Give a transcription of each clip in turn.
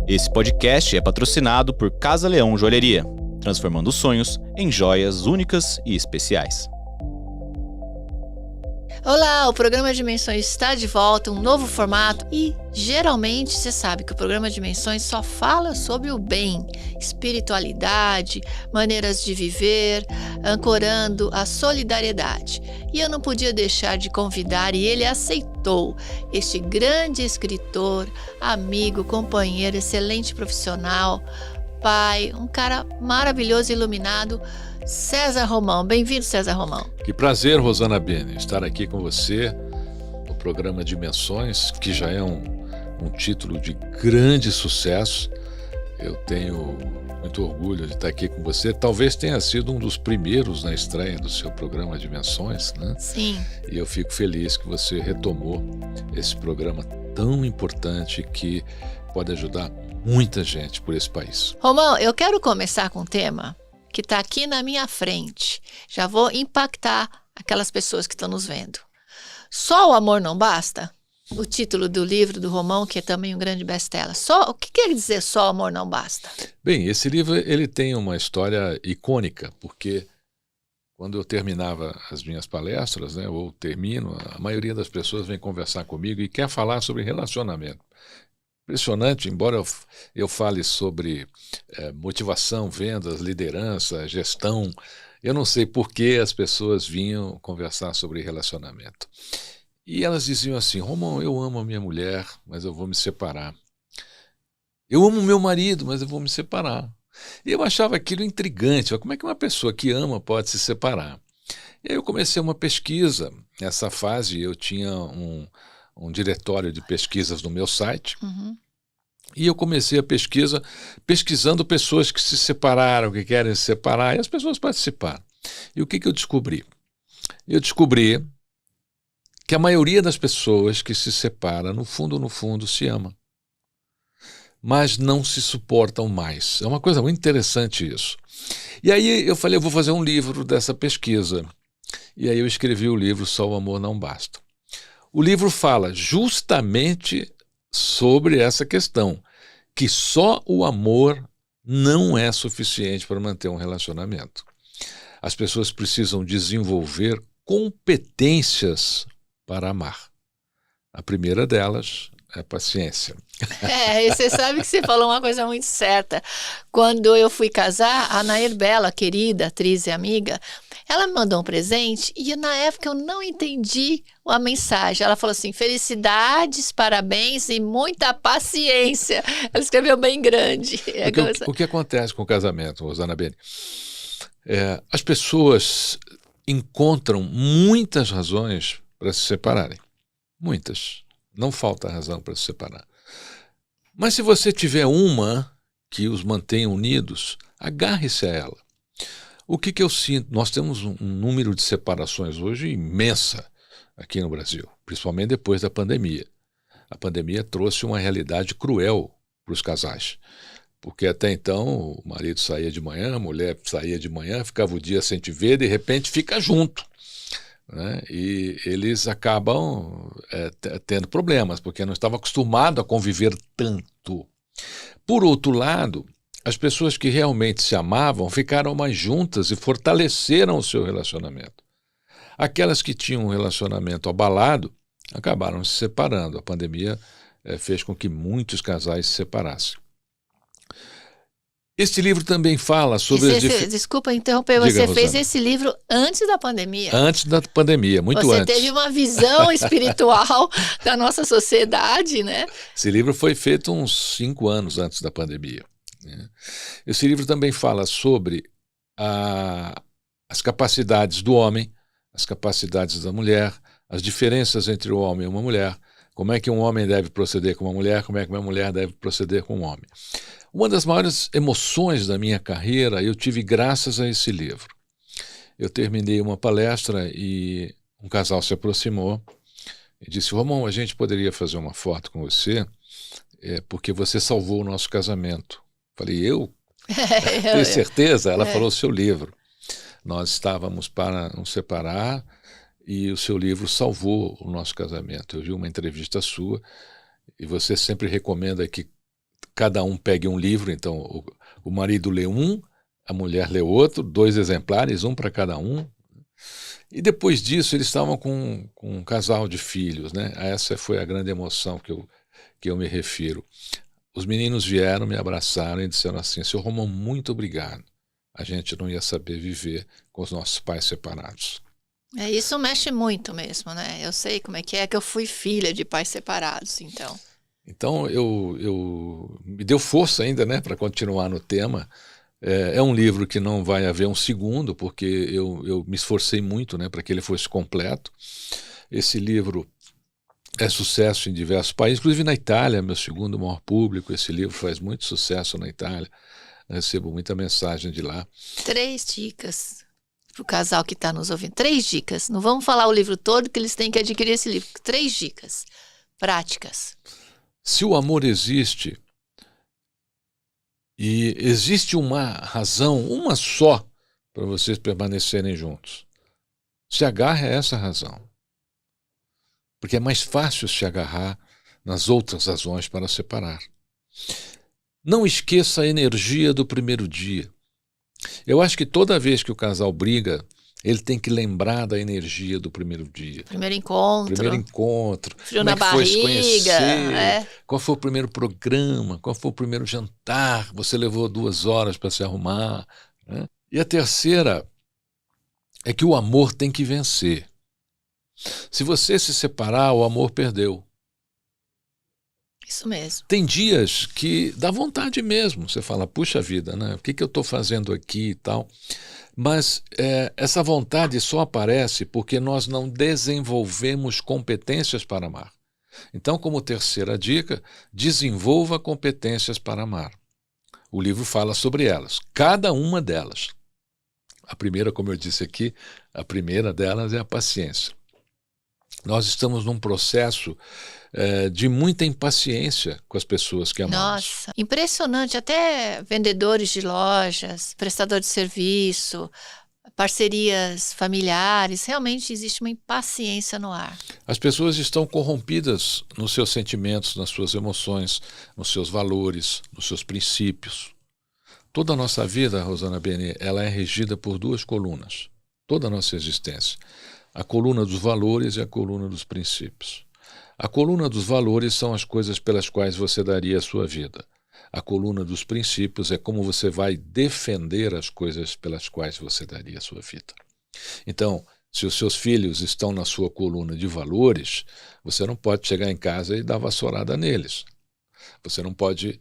Esse podcast é patrocinado por Casa Leão Joalheria, transformando sonhos em joias únicas e especiais. Olá, o programa Dimensões está de volta, um novo formato e geralmente você sabe que o programa Dimensões só fala sobre o bem, espiritualidade, maneiras de viver, ancorando a solidariedade. E eu não podia deixar de convidar, e ele aceitou, este grande escritor, amigo, companheiro, excelente profissional, pai, um cara maravilhoso e iluminado, César Romão. Bem-vindo, César Romão. Que prazer, Rosana Bene, estar aqui com você no programa Dimensões, que já é um título de grande sucesso. Eu tenho muito orgulho de estar aqui com você. Talvez tenha sido um dos primeiros na estreia do seu programa Dimensões, né? Sim. E eu fico feliz que você retomou esse programa tão importante que pode ajudar muita gente por esse país. Romão, eu quero começar com um tema que está aqui na minha frente. Já vou impactar aquelas pessoas que estão nos vendo. Só o amor não basta? O título do livro do Romão, que é também um grande best-seller. O que quer dizer só o amor não basta? Bem, esse livro ele tem uma história icônica, porque quando eu terminava as minhas palestras, né, ou termino, a maioria das pessoas vem conversar comigo e quer falar sobre relacionamento. Impressionante, embora eu fale sobre motivação, vendas, liderança, gestão, eu não sei por que as pessoas vinham conversar sobre relacionamento. E elas diziam assim: Romão, eu amo a minha mulher, mas eu vou me separar. Eu amo meu marido, mas eu vou me separar. E eu achava aquilo intrigante. Como é que uma pessoa que ama pode se separar? E aí eu comecei uma pesquisa. Nessa fase eu tinha um diretório de pesquisas no meu site. Uhum. E eu comecei a pesquisando pessoas que se separaram, que querem se separar, e as pessoas participaram. E o que eu descobri? Eu descobri que a maioria das pessoas que se separa, no fundo, se ama. Mas não se suportam mais. É uma coisa muito interessante isso. E aí eu falei, eu vou fazer um livro dessa pesquisa. E aí eu escrevi o livro Só o Amor Não Basta. O livro fala justamente sobre essa questão, que só o amor não é suficiente para manter um relacionamento. As pessoas precisam desenvolver competências para amar. A primeira delas é a paciência. E você sabe que você falou uma coisa muito certa. Quando eu fui casar, a Nair Bela, querida atriz e amiga, ela me mandou um presente e na época eu não entendi a mensagem. Ela falou assim: felicidades, parabéns e muita paciência. Ela escreveu bem grande. O que acontece com o casamento, Rosana Bene? As pessoas encontram muitas razões para se separarem. Muitas. Não falta razão para se separar. Mas se você tiver uma que os mantenha unidos, agarre-se a ela. O que eu sinto? Nós temos um número de separações hoje imensa aqui no Brasil, principalmente depois da pandemia. A pandemia trouxe uma realidade cruel para os casais, porque até então o marido saía de manhã, a mulher saía de manhã, ficava o dia sem te ver, de repente fica junto, né? E eles acabam tendo problemas, porque não estavam acostumados a conviver tanto. Por outro lado, as pessoas que realmente se amavam ficaram mais juntas e fortaleceram o seu relacionamento. Aquelas que tinham um relacionamento abalado acabaram se separando. A pandemia fez com que muitos casais se separassem. Este livro também fala sobre... Desculpa interromper, você fez esse livro antes da pandemia. Antes da pandemia, muito antes. Você teve uma visão espiritual da nossa sociedade, né? Esse livro foi feito uns 5 anos antes da pandemia. Esse livro também fala sobre as capacidades do homem, as capacidades da mulher, as diferenças entre o homem e uma mulher, como é que um homem deve proceder com uma mulher, como é que uma mulher deve proceder com um homem. Uma das maiores emoções da minha carreira eu tive graças a esse livro. Eu terminei uma palestra e um casal se aproximou e disse: Romão, a gente poderia fazer uma foto com você porque você salvou o nosso casamento. Falei, eu? Tenho certeza? Ela falou, seu livro. Nós estávamos para nos separar e o seu livro salvou o nosso casamento. Eu vi uma entrevista sua e você sempre recomenda que cada um pegue um livro, então o marido lê um, a mulher lê outro, 2 exemplares, um para cada um. E depois disso eles estavam com um casal de filhos, né? Essa foi a grande emoção que eu me refiro. Os meninos vieram, me abraçaram e disseram assim: Seu Romão, muito obrigado. A gente não ia saber viver com os nossos pais separados. Isso mexe muito mesmo, né? Eu sei como é que eu fui filha de pais separados, então. Então eu me deu força ainda, né, para continuar no tema. É um livro que não vai haver um segundo, porque eu me esforcei muito, né, para que ele fosse completo. Esse livro é sucesso em diversos países, inclusive na Itália, meu segundo maior público. Esse livro faz muito sucesso na Itália. Eu recebo muita mensagem de lá. 3 dicas para o casal que está nos ouvindo. 3 dicas. Não vamos falar o livro todo, que eles têm que adquirir esse livro. 3 dicas práticas. Se o amor existe, e existe uma razão, uma só, para vocês permanecerem juntos, se agarre a essa razão. Porque é mais fácil se agarrar nas outras razões para separar. Não esqueça a energia do primeiro dia. Eu acho que toda vez que o casal briga, ele tem que lembrar da energia do primeiro dia. Primeiro encontro. Como Frio na é que foi se barriga. conhecer? Qual foi o primeiro programa? Qual foi o primeiro jantar? Você levou 2 horas para se arrumar, né? E a terceira é que o amor tem que vencer. Se você se separar, o amor perdeu. Isso mesmo. Tem dias que dá vontade mesmo. Você fala, puxa vida, né? O que eu estou fazendo aqui e tal? Mas essa vontade só aparece porque nós não desenvolvemos competências para amar. Então, como terceira dica, desenvolva competências para amar. O livro fala sobre elas, cada uma delas. A primeira, como eu disse aqui, a primeira delas é a paciência. Nós estamos num processo de muita impaciência com as pessoas que amamos. Nossa, impressionante. Até vendedores de lojas, prestador de serviço, parcerias familiares, realmente existe uma impaciência no ar. As pessoas estão corrompidas nos seus sentimentos, nas suas emoções, nos seus valores, nos seus princípios. Toda a nossa vida, Rosana Beni, ela é regida por 2 colunas. Toda a nossa existência. A coluna dos valores e a coluna dos princípios. A coluna dos valores são as coisas pelas quais você daria a sua vida. A coluna dos princípios é como você vai defender as coisas pelas quais você daria a sua vida. Então, se os seus filhos estão na sua coluna de valores, você não pode chegar em casa e dar vassourada neles. Você não pode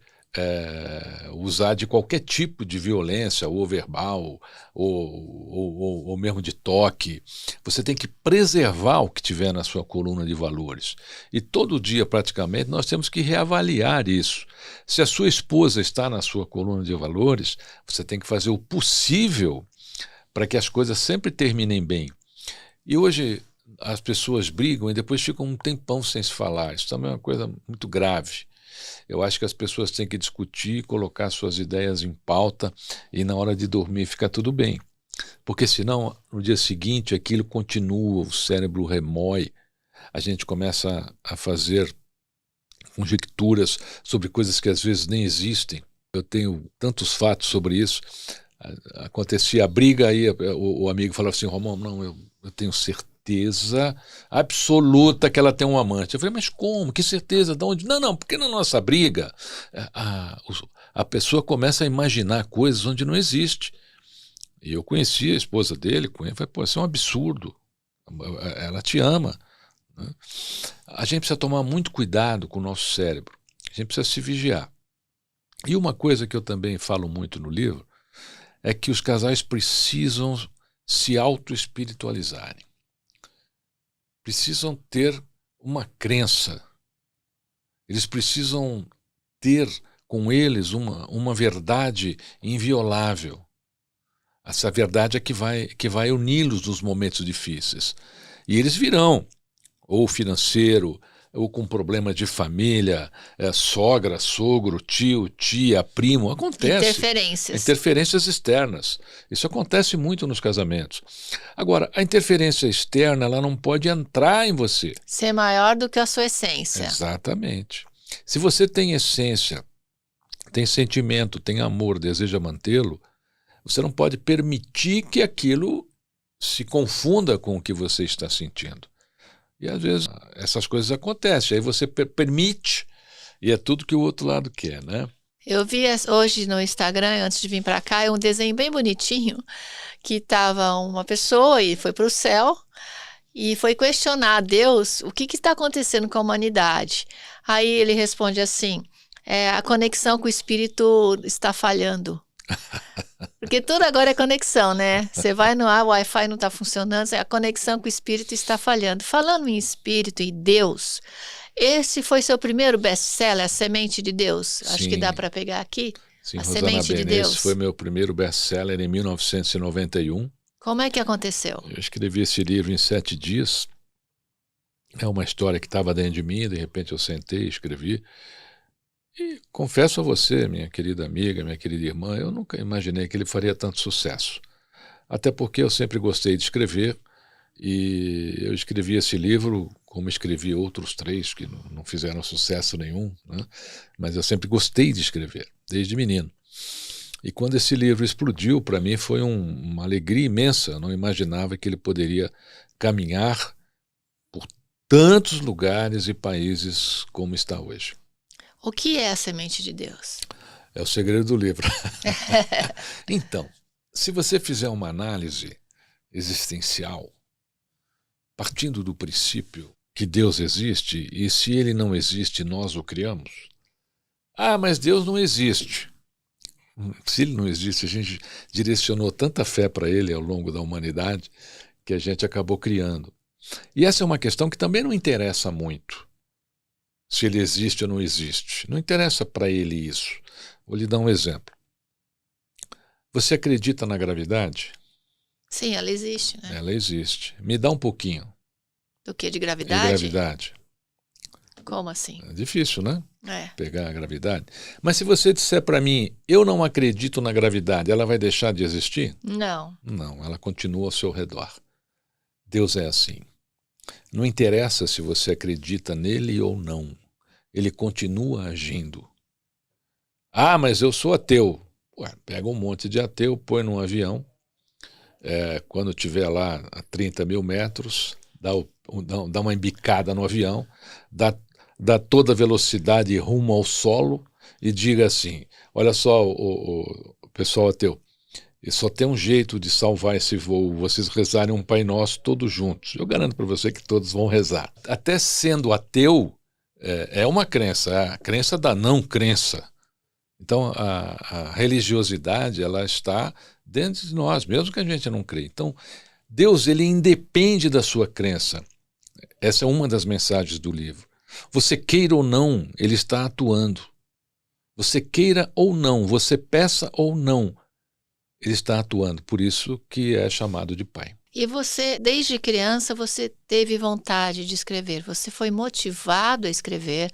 usar de qualquer tipo de violência, ou verbal, ou mesmo de toque. Você tem que preservar o que tiver na sua coluna de valores. E todo dia, praticamente, nós temos que reavaliar isso. Se a sua esposa está na sua coluna de valores, você tem que fazer o possível para que as coisas sempre terminem bem. E hoje as pessoas brigam e depois ficam um tempão sem se falar. Isso também é uma coisa muito grave. Eu acho que as pessoas têm que discutir, colocar suas ideias em pauta e na hora de dormir ficar tudo bem. Porque senão, no dia seguinte, aquilo continua, o cérebro remói, a gente começa a fazer conjecturas sobre coisas que às vezes nem existem. Eu tenho tantos fatos sobre isso. Acontecia a briga, aí o amigo falava assim, Romão, não, eu tenho certeza absoluta que ela tem um amante. Eu falei, mas como? Que certeza? De onde? Não, porque na nossa briga a pessoa começa a imaginar coisas onde não existe. E eu conheci a esposa dele, falei, pô, isso é um absurdo. Ela te ama. Né? A gente precisa tomar muito cuidado com o nosso cérebro. A gente precisa se vigiar. E uma coisa que eu também falo muito no livro é que os casais precisam se auto-espiritualizarem. Precisam ter uma crença. Eles precisam ter com eles uma verdade inviolável. Essa verdade é que vai uni-los nos momentos difíceis. E eles virão, ou financeiro, ou com problema de família, sogra, sogro, tio, tia, primo, acontece. Interferências. Interferências externas. Isso acontece muito nos casamentos. Agora, a interferência externa, ela não pode entrar em você. Ser maior do que a sua essência. Exatamente. Se você tem essência, tem sentimento, tem amor, deseja mantê-lo, você não pode permitir que aquilo se confunda com o que você está sentindo. E às vezes essas coisas acontecem, aí você permite, e é tudo que o outro lado quer, né? Eu vi hoje no Instagram, antes de vir para cá, um desenho bem bonitinho, que estava uma pessoa e foi para o céu e foi questionar a Deus o que está acontecendo com a humanidade. Aí ele responde assim, a conexão com o Espírito está falhando. Porque tudo agora é conexão, né? Você vai no ar, o Wi-Fi não está funcionando, a conexão com o Espírito está falhando. Falando em Espírito e Deus, esse foi seu primeiro best-seller, A Semente de Deus? Acho Sim. que dá para pegar aqui. Sim, A Rosana Semente de Bene, Deus. esse foi meu primeiro best-seller em 1991. Como é que aconteceu? Eu escrevi esse livro em 7 dias. É uma história que estava dentro de mim, de repente eu sentei e escrevi. E confesso a você, minha querida amiga, minha querida irmã, eu nunca imaginei que ele faria tanto sucesso. Até porque eu sempre gostei de escrever e eu escrevi esse livro como escrevi outros 3 que não fizeram sucesso nenhum, né? Mas eu sempre gostei de escrever, desde menino. E quando esse livro explodiu, para mim foi uma alegria imensa. Eu não imaginava que ele poderia caminhar por tantos lugares e países como está hoje. O que é a Semente de Deus? É o segredo do livro. Então, se você fizer uma análise existencial, partindo do princípio que Deus existe, e se ele não existe, nós o criamos. Ah, mas Deus não existe. Se ele não existe, a gente direcionou tanta fé para ele ao longo da humanidade que a gente acabou criando. E essa é uma questão que também não interessa muito. Se ele existe ou não existe. Não interessa para ele isso. Vou lhe dar um exemplo. Você acredita na gravidade? Sim, ela existe, né? Ela existe. Me dá um pouquinho. Do que? De De gravidade? gravidade. Como assim? É difícil, né? É. Pegar a gravidade. Mas se você disser para mim, eu não acredito na gravidade, ela vai deixar de existir? Não. Não, ela continua ao seu redor. Deus é assim. Não interessa se você acredita nele ou não. Ele continua agindo. Ah, mas eu sou ateu. Ué, pega um monte de ateu, põe num avião. Quando estiver lá a 30 mil metros, dá uma embicada no avião, dá toda a velocidade rumo ao solo e diga assim, olha só, o pessoal ateu, e só tem um jeito de salvar esse voo, vocês rezarem um Pai Nosso todos juntos. Eu garanto para você que todos vão rezar. Até sendo ateu, é uma crença, a crença da não crença. Então, a religiosidade, ela está dentro de nós, mesmo que a gente não crê. Então, Deus, ele independe da sua crença. Essa é uma das mensagens do livro. Você queira ou não, ele está atuando. Você queira ou não, você peça ou não, ele está atuando, por isso que é chamado de pai. E você, desde criança, você teve vontade de escrever, você foi motivado a escrever,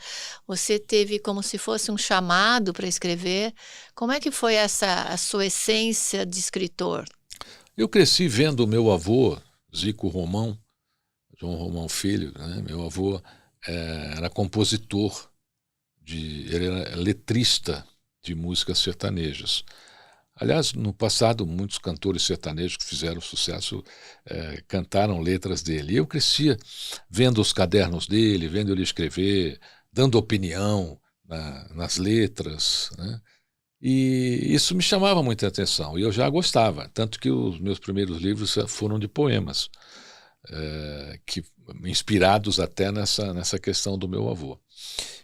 você teve como se fosse um chamado para escrever. Como é que foi a sua essência de escritor? Eu cresci vendo o meu avô, Zico Romão, João Romão Filho, né? Meu avô era compositor, ele era letrista de músicas sertanejas. Aliás, no passado, muitos cantores sertanejos que fizeram sucesso cantaram letras dele. E eu crescia vendo os cadernos dele, vendo ele escrever, dando opinião nas letras, né? E isso me chamava muita atenção, e eu já gostava, tanto que os meus primeiros livros foram de poemas, inspirados até nessa questão do meu avô.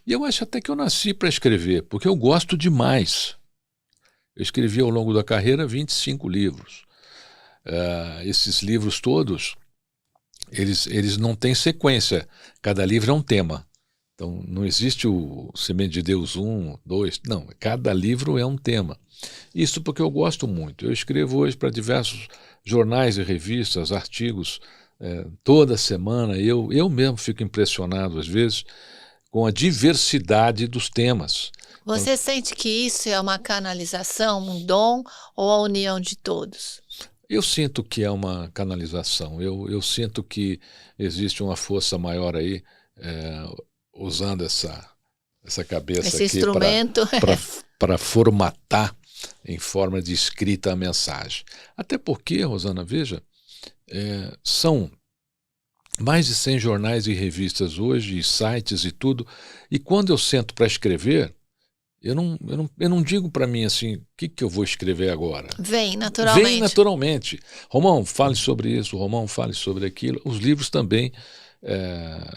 E eu acho até que eu nasci para escrever, porque eu gosto demais. Eu escrevi ao longo da carreira 25 livros. Esses livros todos, eles não têm sequência. Cada livro é um tema. Então, não existe o Semente de Deus 1, 2, não. Cada livro é um tema. Isso porque eu gosto muito. Eu escrevo hoje para diversos jornais e revistas, artigos toda semana, eu mesmo fico impressionado às vezes com a diversidade dos temas. Você sente que isso é uma canalização, um dom ou a união de todos? Eu sinto que é uma canalização, eu sinto que existe uma força maior aí, usando essa cabeça Esse aqui instrumento. para formatar em forma de escrita a mensagem. Até porque, Rosana, veja, são mais de 100 jornais e revistas hoje, e sites e tudo, e quando eu sento para escrever, eu não digo para mim assim, o que eu vou escrever agora? Vem naturalmente. Vem naturalmente. Romão, fale sobre isso, Romão, fale sobre aquilo. Os livros também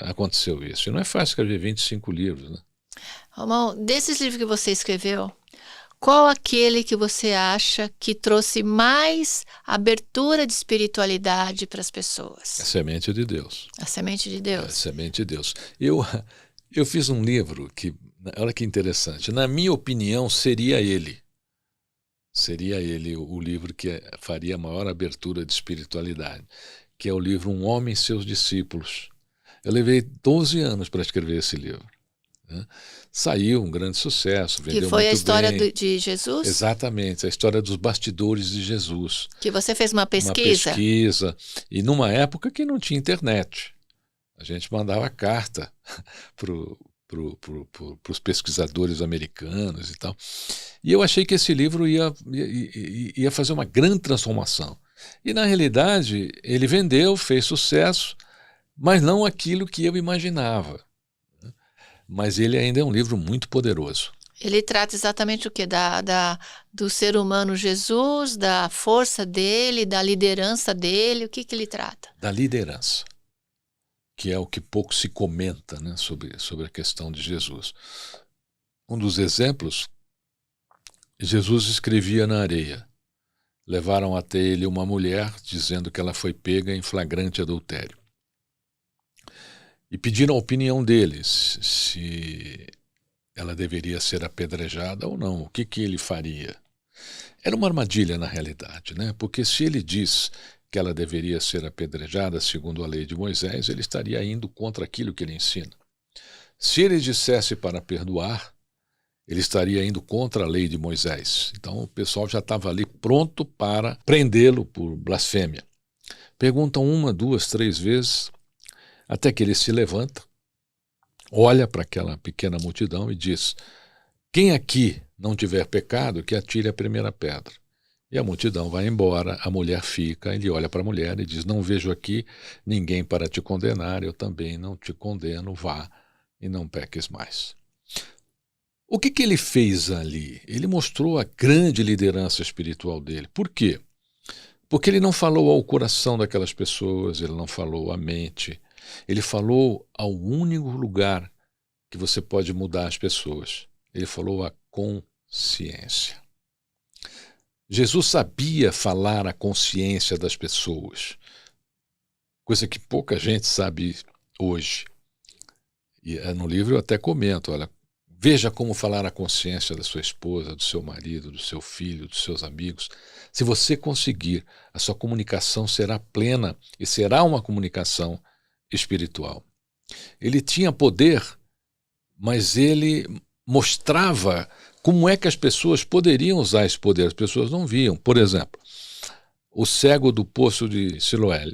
aconteceu isso. E não é fácil escrever 25 livros, né? Romão, desses livros que você escreveu, qual aquele que você acha que trouxe mais abertura de espiritualidade para as pessoas? A Semente de Deus. A Semente de Deus. A Semente de Deus. Eu fiz um livro que, olha que interessante, na minha opinião seria ele. Seria ele o livro que faria a maior abertura de espiritualidade, que é o livro Um Homem e Seus Discípulos. Eu levei 12 anos para escrever esse livro. Saiu um grande sucesso, vendeu muito bem. Que foi a história de Jesus? Exatamente, a história dos bastidores de Jesus. Que você fez uma pesquisa? Uma pesquisa, e numa época que não tinha internet. A gente mandava carta para os pesquisadores americanos e tal. E eu achei que esse livro ia fazer uma grande transformação. E, na realidade, ele vendeu, fez sucesso, mas não aquilo que eu imaginava. Mas ele ainda é um livro muito poderoso. Ele trata exatamente o quê? Do ser humano Jesus, da força dele, da liderança dele. O que ele trata? Da liderança, que é o que pouco se comenta, né, sobre a questão de Jesus. Um dos exemplos, Jesus escrevia na areia. Levaram até ele uma mulher dizendo que ela foi pega em flagrante adultério. E pediram a opinião deles, se ela deveria ser apedrejada ou não, o que ele faria. Era uma armadilha na realidade, né? Porque se ele diz que ela deveria ser apedrejada segundo a lei de Moisés, ele estaria indo contra aquilo que ele ensina. Se ele dissesse para perdoar, ele estaria indo contra a lei de Moisés. Então o pessoal já estava ali pronto para prendê-lo por blasfêmia. Perguntam 1, 2, 3 vezes, até que ele se levanta, olha para aquela pequena multidão e diz: quem aqui não tiver pecado, que atire a primeira pedra. E a multidão vai embora, a mulher fica, ele olha para a mulher e diz: não vejo aqui ninguém para te condenar, eu também não te condeno, vá e não peques mais. O que ele fez ali? Ele mostrou a grande liderança espiritual dele. Por quê? Porque ele não falou ao coração daquelas pessoas, ele não falou à mente. Ele falou ao único lugar que você pode mudar as pessoas. Ele falou à consciência. Jesus sabia falar à consciência das pessoas, coisa que pouca gente sabe hoje. E no livro eu até comento, olha, veja como falar à consciência da sua esposa, do seu marido, do seu filho, dos seus amigos. Se você conseguir, a sua comunicação será plena e será uma comunicação espiritual. Ele tinha poder, mas ele mostrava como é que as pessoas poderiam usar esse poder. As pessoas não viam. Por exemplo, o cego do poço de Siloé.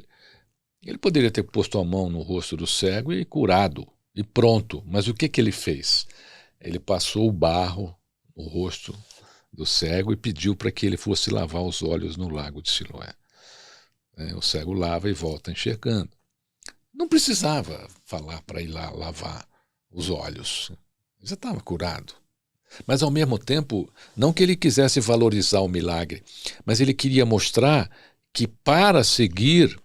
Ele poderia ter posto a mão no rosto do cego e curado, e pronto. Mas o que ele fez? Ele passou o barro no rosto do cego e pediu para que ele fosse lavar os olhos no lago de Siloé. O cego lava e volta enxergando. Não precisava falar para ir lá lavar os olhos. Já estava curado. Mas, ao mesmo tempo, não que ele quisesse valorizar o milagre, mas ele queria mostrar que, para seguir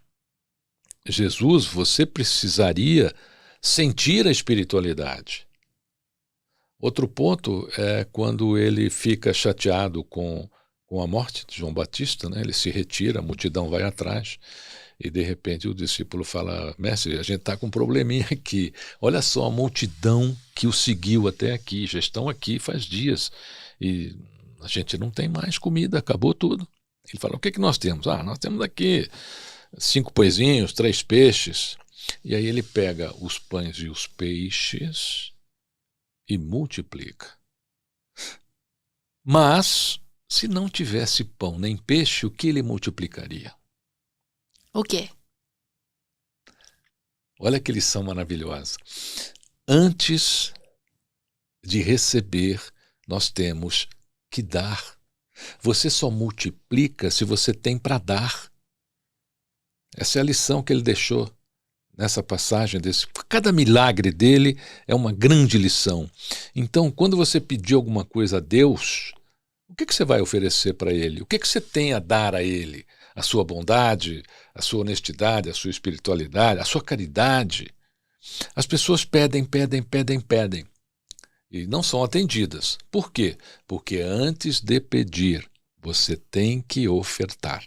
Jesus, você precisaria sentir a espiritualidade. Outro ponto é quando ele fica chateado com a morte de João Batista, né? Ele se retira, a multidão vai atrás. E, de repente, o discípulo fala: mestre, a gente está com um probleminha aqui. Olha só a multidão que o seguiu até aqui. Já estão aqui faz dias. E a gente não tem mais comida, acabou tudo. Ele fala: o que nós temos? Nós temos aqui 5 pãezinhos, 3 peixes. E aí ele pega os pães e os peixes e multiplica. Mas, se não tivesse pão nem peixe, o que ele multiplicaria? O quê? Olha que lição maravilhosa. Antes de receber, nós temos que dar. Você só multiplica se você tem para dar. Essa é a lição que ele deixou nessa passagem. Cada milagre dele é uma grande lição. Então, quando você pedir alguma coisa a Deus, o que você vai oferecer para ele? O que você tem a dar a ele? A sua bondade, a sua honestidade, a sua espiritualidade, a sua caridade. As pessoas pedem e não são atendidas. Por quê? Porque antes de pedir, você tem que ofertar.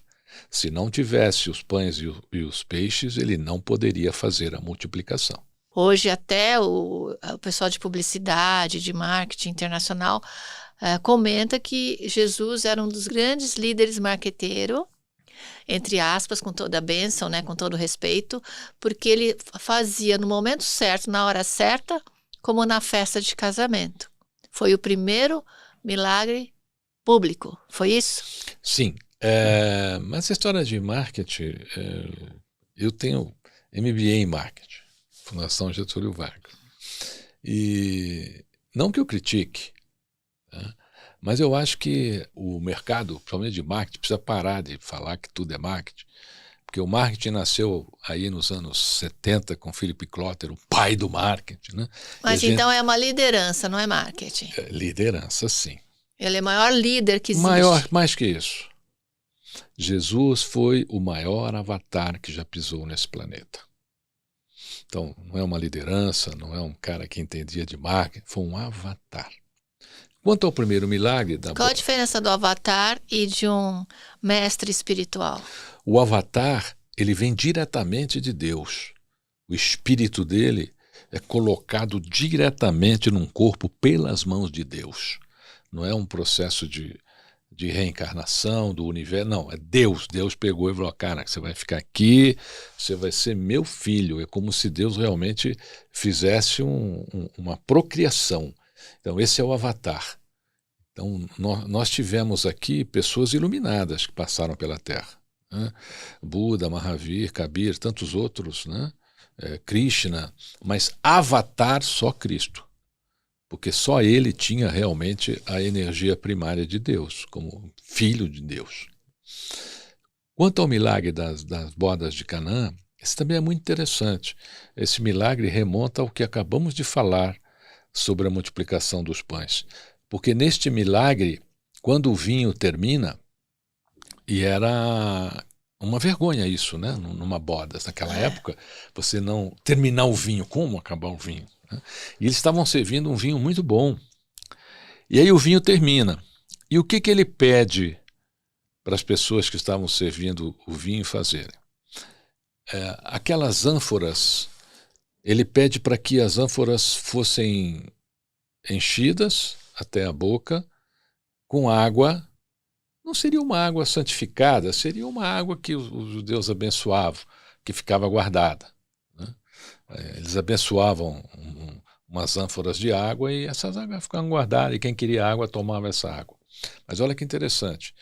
Se não tivesse os pães e os peixes, ele não poderia fazer a multiplicação. Hoje até o pessoal de publicidade, de marketing internacional, comenta que Jesus era um dos grandes líderes marqueteiros, entre aspas, com toda a bênção, né, com todo o respeito, porque ele fazia no momento certo, na hora certa, como na festa de casamento. Foi o primeiro milagre público, foi isso? Sim, mas a história de marketing, eu tenho MBA em marketing, Fundação Getúlio Vargas, e não que eu critique, tá? Mas eu acho que o mercado, principalmente de marketing, precisa parar de falar que tudo é marketing, porque o marketing nasceu aí nos anos 70 com Philip Kotler, o pai do marketing, né? Mas então é uma liderança, não é marketing? Liderança, sim. Ele é o maior líder que existe. Mais que isso. Jesus foi o maior avatar que já pisou nesse planeta. Então, não é uma liderança, não é um cara que entendia de marketing, foi um avatar. Quanto ao primeiro milagre... Qual a diferença do avatar e de um mestre espiritual? O avatar, ele vem diretamente de Deus. O espírito dele é colocado diretamente num corpo pelas mãos de Deus. Não é um processo de reencarnação do universo, não, é Deus. Deus pegou e falou, cara, você vai ficar aqui, você vai ser meu filho. É como se Deus realmente fizesse uma procriação. Então, esse é o avatar. Então, nós tivemos aqui pessoas iluminadas que passaram pela Terra, né? Buda, Mahavir, Kabir, tantos outros, né? Krishna, mas avatar só Cristo, porque só ele tinha realmente a energia primária de Deus, como filho de Deus. Quanto ao milagre das bodas de Canaã, esse também é muito interessante. Esse milagre remonta ao que acabamos de falar sobre a multiplicação dos pães. Porque neste milagre, quando o vinho termina, e era uma vergonha isso, né? Numa boda, naquela época, você não terminar o vinho, como acabar o vinho? Né? E eles estavam servindo um vinho muito bom. E aí o vinho termina. E o que ele pede para as pessoas que estavam servindo o vinho fazerem? Aquelas ânforas, ele pede para que as ânforas fossem enchidas até a boca com água. Não seria uma água santificada, seria uma água que os judeus abençoavam, que ficava guardada, né? Eles abençoavam umas ânforas de água e essas águas ficavam guardadas e quem queria água tomava essa água. Mas olha que interessante,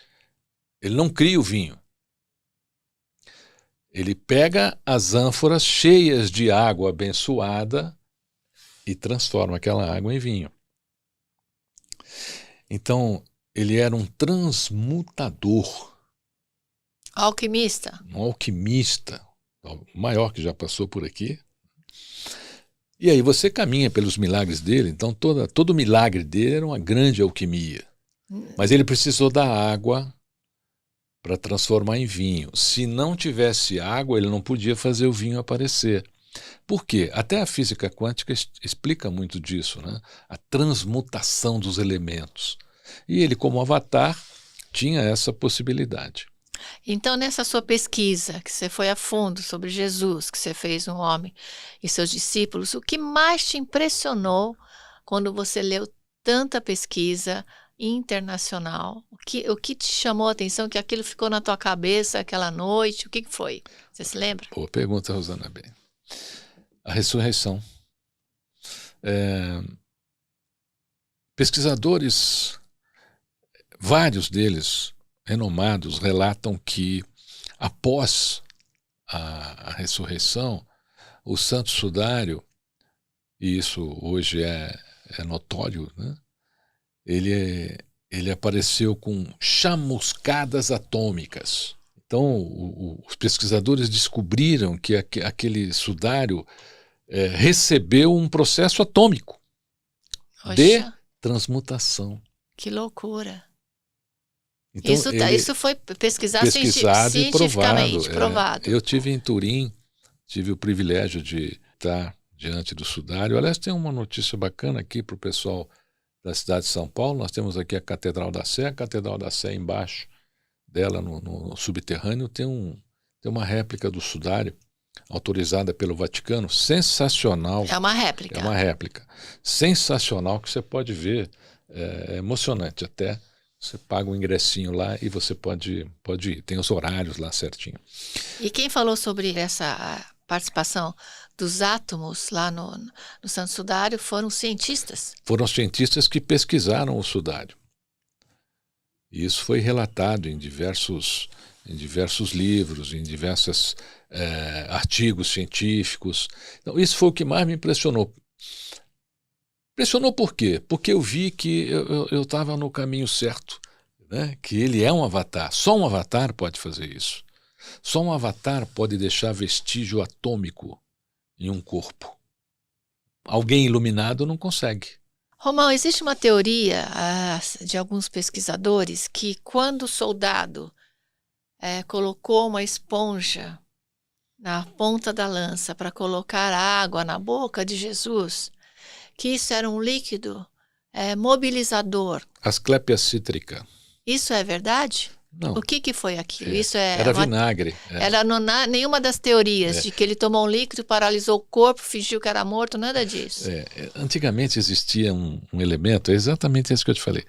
ele não cria o vinho. Ele pega as ânforas cheias de água abençoada e transforma aquela água em vinho. Então, ele era um transmutador. Alquimista. Um alquimista, o maior que já passou por aqui. E aí você caminha pelos milagres dele, então todo milagre dele era uma grande alquimia. Mas ele precisou da água para transformar em vinho. Se não tivesse água, ele não podia fazer o vinho aparecer. Por quê? Até a física quântica explica muito disso, né? A transmutação dos elementos. E ele, como avatar, tinha essa possibilidade. Então, nessa sua pesquisa, que você foi a fundo sobre Jesus, que você fez um homem e seus discípulos, o que mais te impressionou quando você leu tanta pesquisa internacional. O que te chamou a atenção, que aquilo ficou na tua cabeça aquela noite? O que foi? Você se lembra? Boa pergunta, Rosana Beni. A ressurreição. Pesquisadores, vários deles renomados, relatam que após a ressurreição, o Santo Sudário, e isso hoje é notório, né? Ele apareceu com chamuscadas atômicas. Então, os pesquisadores descobriram que aquele sudário recebeu um processo atômico de transmutação. Que loucura. Então, isso foi pesquisado e cientificamente, provado. Eu tive em Turim, tive o privilégio de estar diante do sudário. Aliás, tem uma notícia bacana aqui para o pessoal da cidade de São Paulo. Nós temos aqui a Catedral da Sé. A Catedral da Sé, embaixo dela, no subterrâneo, tem uma réplica do sudário, autorizada pelo Vaticano. Sensacional. É uma réplica. É uma réplica. Sensacional, que você pode ver. É emocionante até. Você paga um ingressinho lá e você pode ir. Tem os horários lá certinho. E quem falou sobre essa participação dos átomos lá no Santo Sudário foram cientistas. Foram cientistas que pesquisaram o sudário. E isso foi relatado em diversos livros, em diversos artigos científicos. Então, isso foi o que mais me impressionou. Impressionou por quê? Porque eu vi que eu estava no caminho certo, né? Que ele é um avatar. Só um avatar pode fazer isso. Só um avatar pode deixar vestígio atômico em um corpo. Alguém iluminado não consegue. Romão, existe uma teoria de alguns pesquisadores que quando o soldado colocou uma esponja na ponta da lança para colocar água na boca de Jesus, que isso era um líquido mobilizador. Asclepia cítrica. Isso é verdade? Não. O que foi aquilo? Era vinagre. Era nenhuma das teorias de que ele tomou um líquido, paralisou o corpo, fingiu que era morto, nada disso. Antigamente existia um elemento, é exatamente isso que eu te falei,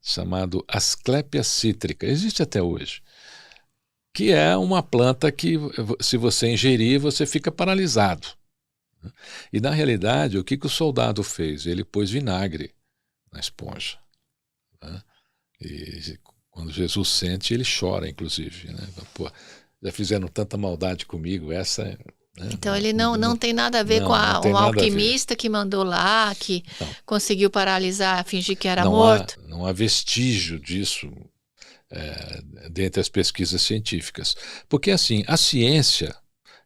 chamado Asclepia cítrica. Existe até hoje. Que é uma planta que, se você ingerir, você fica paralisado. E, na realidade, o que o soldado fez? Ele pôs vinagre na esponja. Né? E quando Jesus sente, ele chora, inclusive. Né? Pô, já fizeram tanta maldade comigo, essa... Né? Então ele não tem nada a ver com um alquimista que mandou lá, que conseguiu paralisar, fingir que era morto. Não há vestígio disso dentre as pesquisas científicas. Porque, assim, a ciência...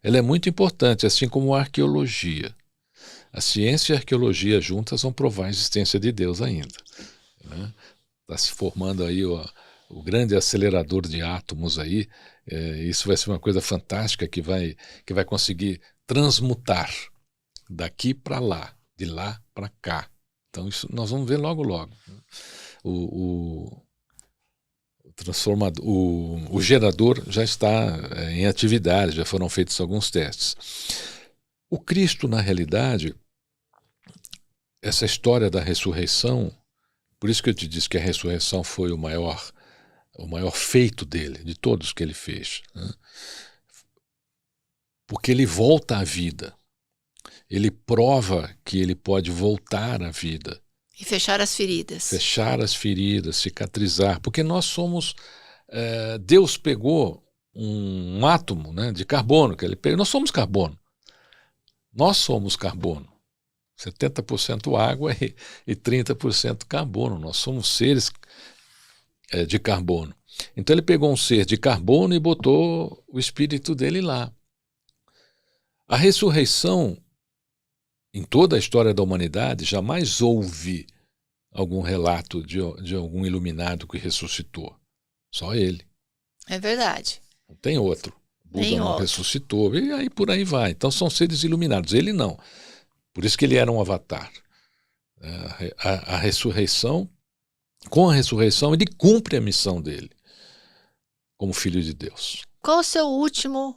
ela é muito importante, assim como a arqueologia. A ciência e a arqueologia juntas vão provar a existência de Deus ainda. Está se formando aí o grande acelerador de átomos aí. Isso vai ser uma coisa fantástica que vai conseguir transmutar daqui para lá, de lá para cá. Então isso nós vamos ver logo, logo. O gerador já está em atividade, já foram feitos alguns testes. O Cristo, na realidade, essa história da ressurreição, por isso que eu te disse que a ressurreição foi o maior feito dele, de todos que ele fez. Né? Porque ele volta à vida. Ele prova que ele pode voltar à vida. E fechar as feridas. Fechar as feridas, cicatrizar. Porque nós somos... Deus pegou um átomo, né, de carbono que ele pegou. Nós somos carbono. Nós somos carbono. 70% água e 30% carbono. Nós somos seres de carbono. Então ele pegou um ser de carbono e botou o espírito dele lá. A ressurreição... em toda a história da humanidade, jamais houve algum relato de algum iluminado que ressuscitou. Só ele. É verdade. Não tem outro. Buda não ressuscitou. E aí por aí vai. Então são seres iluminados. Ele não. Por isso que ele era um avatar. A ressurreição, com a ressurreição, ele cumpre a missão dele como filho de Deus. Qual o seu último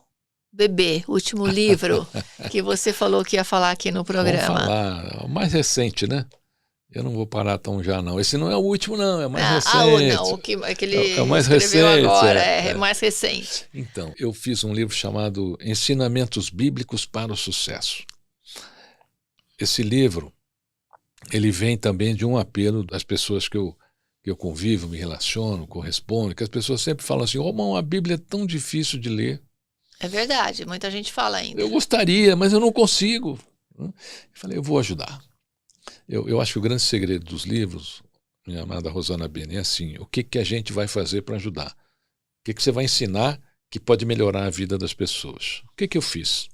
último livro que você falou que ia falar aqui no programa? Vamos falar, o mais recente, né? Eu não vou parar tão já, não. Esse não é o último, não, é mais recente. Não, aquele É o mais escreveu recente, agora, é mais recente. Então, eu fiz um livro chamado Ensinamentos Bíblicos para o Sucesso. Esse livro, ele vem também de um apelo das pessoas que eu convivo, me relaciono, correspondo, que as pessoas sempre falam assim, Romão, a Bíblia é tão difícil de ler. É verdade, muita gente fala ainda. Eu gostaria, mas eu não consigo. Eu falei, eu vou ajudar. Eu acho que o grande segredo dos livros, minha amada Rosana Beni, é assim, o que a gente vai fazer para ajudar? O que você vai ensinar que pode melhorar a vida das pessoas? O que eu fiz?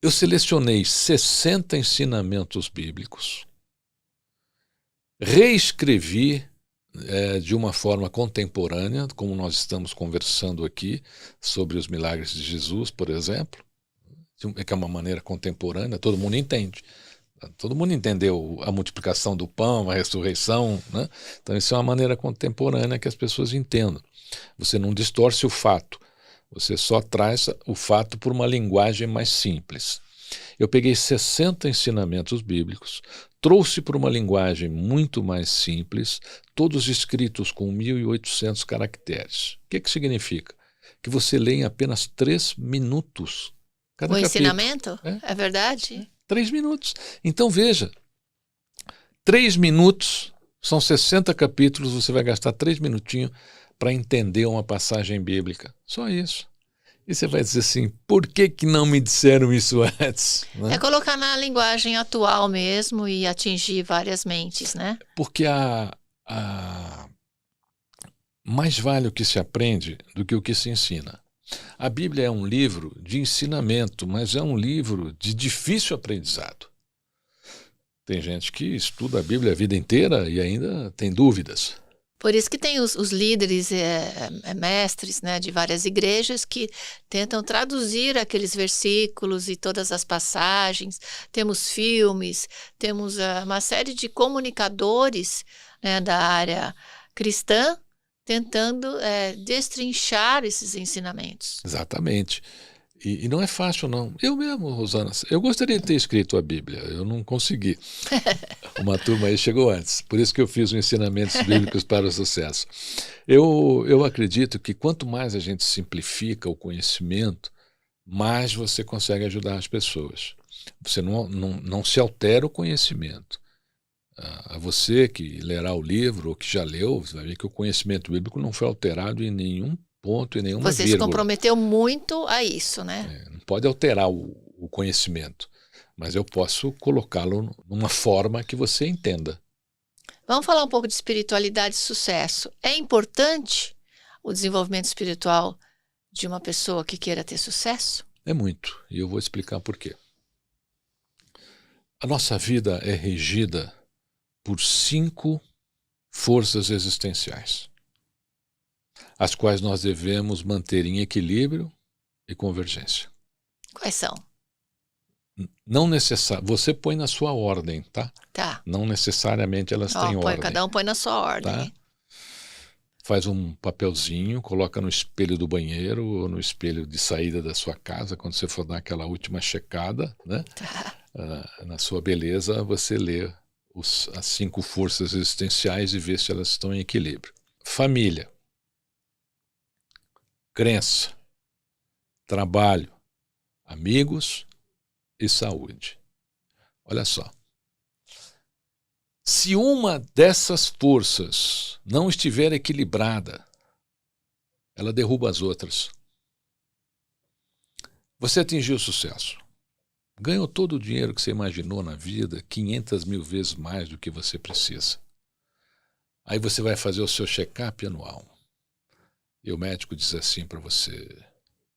Eu selecionei 60 ensinamentos bíblicos, reescrevi de uma forma contemporânea, como nós estamos conversando aqui, sobre os milagres de Jesus, por exemplo, que é uma maneira contemporânea, todo mundo entende. Todo mundo entendeu a multiplicação do pão, a ressurreição, né? Então isso é uma maneira contemporânea que as pessoas entendam. Você não distorce o fato, você só traz o fato por uma linguagem mais simples. Eu peguei 60 ensinamentos bíblicos, trouxe por uma linguagem muito mais simples, todos escritos com 1.800 caracteres. O que significa? Que você lê em apenas 3 minutos cada capítulo. Ensinamento? É verdade? 3 minutos. Então veja, 3 minutos, são 60 capítulos, você vai gastar 3 minutinhos para entender uma passagem bíblica. Só isso. E você vai dizer assim, por que não me disseram isso antes? Né? É colocar na linguagem atual mesmo e atingir várias mentes, né? Porque mais vale o que se aprende do que o que se ensina. A Bíblia é um livro de ensinamento, mas é um livro de difícil aprendizado. Tem gente que estuda a Bíblia a vida inteira e ainda tem dúvidas. Por isso que tem os líderes, mestres, né, de várias igrejas que tentam traduzir aqueles versículos e todas as passagens. Temos filmes, temos uma série de comunicadores, né, da área cristã, tentando destrinchar esses ensinamentos. Exatamente. E não é fácil, não. Eu mesmo, Rosana, eu gostaria de ter escrito a Bíblia, eu não consegui. Uma turma aí chegou antes, por isso que eu fiz o Ensinamentos Bíblicos para o Sucesso. Eu acredito que quanto mais a gente simplifica o conhecimento, mais você consegue ajudar as pessoas. Você não se altera o conhecimento. A você que lerá o livro ou que já leu, você vai ver que o conhecimento bíblico não foi alterado em nenhum ponto, em nenhuma Você vírgula. se comprometeu muito a isso, né? Não pode alterar o conhecimento, mas eu posso colocá-lo numa forma que você entenda. Vamos falar um pouco de espiritualidade e sucesso. É importante o desenvolvimento espiritual de uma pessoa que queira ter sucesso? É muito, e eu vou explicar por quê. A nossa vida é regida por 5 forças existenciais, as quais nós devemos manter em equilíbrio e convergência. Quais são? Não necessário. Você põe na sua ordem, tá? Tá. Não necessariamente elas têm ordem. Cada um põe na sua ordem. Tá? Faz um papelzinho, coloca no espelho do banheiro ou no espelho de saída da sua casa, quando você for dar aquela última checada, né? Tá. Na sua beleza, você lê as 5 forças existenciais e vê se elas estão em equilíbrio. Família, crença, trabalho, amigos e saúde. Olha só. Se uma dessas forças não estiver equilibrada, ela derruba as outras. Você atingiu o sucesso. Ganhou todo o dinheiro que você imaginou na vida, 500 mil vezes mais do que você precisa. Aí você vai fazer o seu check-up anual. E o médico diz assim para você,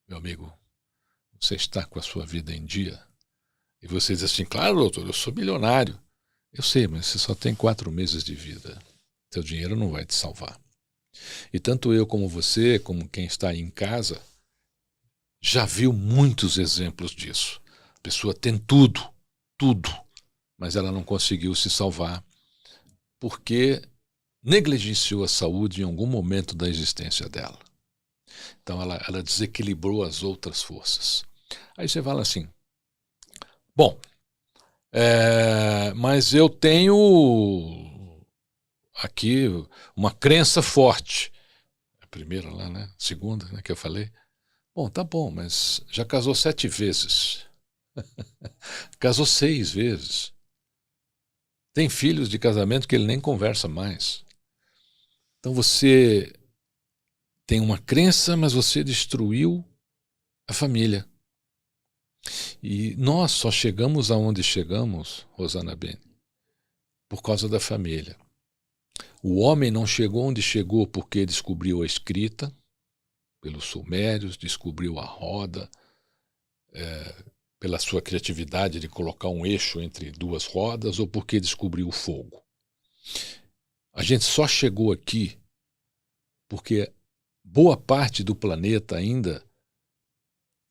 meu amigo, você está com a sua vida em dia? E você diz assim, claro, doutor, eu sou milionário. Eu sei, mas você só tem 4 meses de vida. Seu dinheiro não vai te salvar. E tanto eu como você, como quem está aí em casa, já viu muitos exemplos disso. A pessoa tem tudo, mas ela não conseguiu se salvar porque negligenciou a saúde em algum momento da existência dela. Então ela desequilibrou as outras forças. Aí você fala assim, bom, Mas eu tenho aqui uma crença forte. A primeira lá, né? A segunda, né, que eu falei. Bom, tá bom, mas já casou 7 vezes. Casou 6 vezes. Tem filhos de casamento que ele nem conversa mais. Então você tem uma crença, mas você destruiu a família. E nós só chegamos aonde chegamos, Rosana Bene, por causa da família. O homem não chegou onde chegou porque descobriu a escrita, pelos sumérios, descobriu a roda, pela sua criatividade de colocar um eixo entre 2 rodas, ou porque descobriu o fogo. A gente só chegou aqui porque boa parte do planeta ainda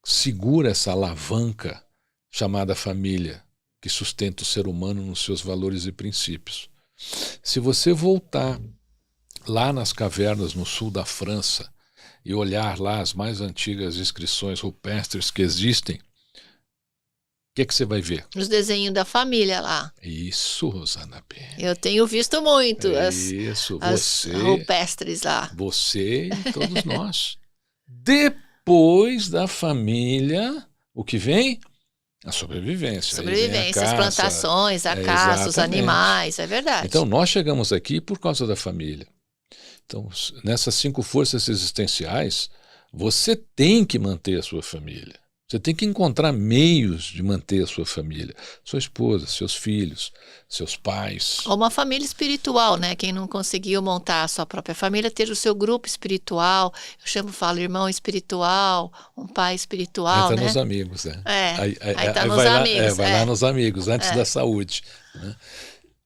segura essa alavanca chamada família, que sustenta o ser humano nos seus valores e princípios. Se você voltar lá nas cavernas no sul da França e olhar lá as mais antigas inscrições rupestres que existem, o que você vai ver? Os desenhos da família lá. Isso, Rosana B. Eu tenho visto muito as rupestres lá. Você e todos nós. Depois da família, o que vem? A sobrevivência. Sobrevivência, as plantações, a caça, os animais, é verdade. Então, nós chegamos aqui por causa da família. Então, nessas 5 forças existenciais, você tem que manter a sua família. Você tem que encontrar meios de manter a sua família. Sua esposa, seus filhos, seus pais. Ou uma família espiritual, né? Quem não conseguiu montar a sua própria família, ter o seu grupo espiritual. Eu falo irmão espiritual, um pai espiritual, Entra né? nos amigos, né? Aí tá nos amigos. Vai lá nos amigos, antes da saúde. Né?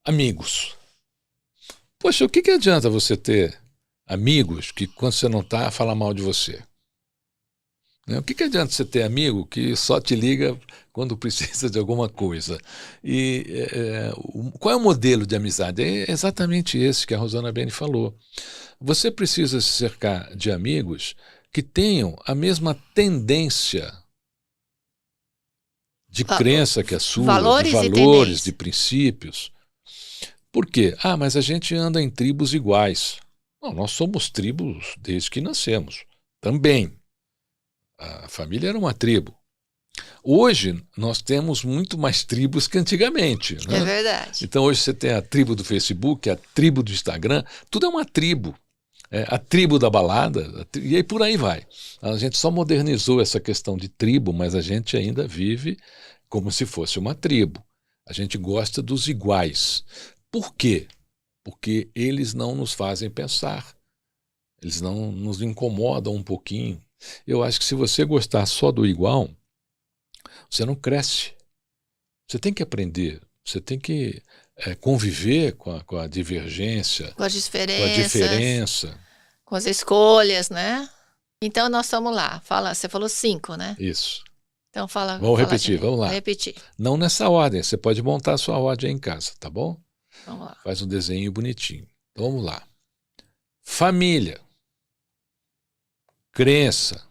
Amigos. Poxa, o que adianta você ter amigos que, quando você não está, falam mal de você? O que adianta você ter amigo que só te liga quando precisa de alguma coisa? E qual é o modelo de amizade? É exatamente esse que a Rosana Bene falou. Você precisa se cercar de amigos que tenham a mesma tendência de crença que a sua, valores de valores, de princípios. Por quê? Mas a gente anda em tribos iguais. Não, nós somos tribos desde que nascemos. Também. A família era uma tribo. Hoje, nós temos muito mais tribos que antigamente. Né? É verdade. Então, hoje você tem a tribo do Facebook, a tribo do Instagram, tudo é uma tribo. A tribo da balada, e aí por aí vai. A gente só modernizou essa questão de tribo, mas a gente ainda vive como se fosse uma tribo. A gente gosta dos iguais. Por quê? Porque eles não nos fazem pensar. Eles não nos incomodam um pouquinho. Eu acho que se você gostar só do igual, você não cresce. Você tem que aprender, você tem que conviver com a divergência, com a diferença, com as escolhas, né? Então nós estamos lá. Você falou 5, né? Isso. Então fala. Vamos repetir, vamos lá. Vou repetir. Não nessa ordem, você pode montar a sua ordem aí em casa, tá bom? Vamos lá. Faz um desenho bonitinho. Então, vamos lá. Família. Crença.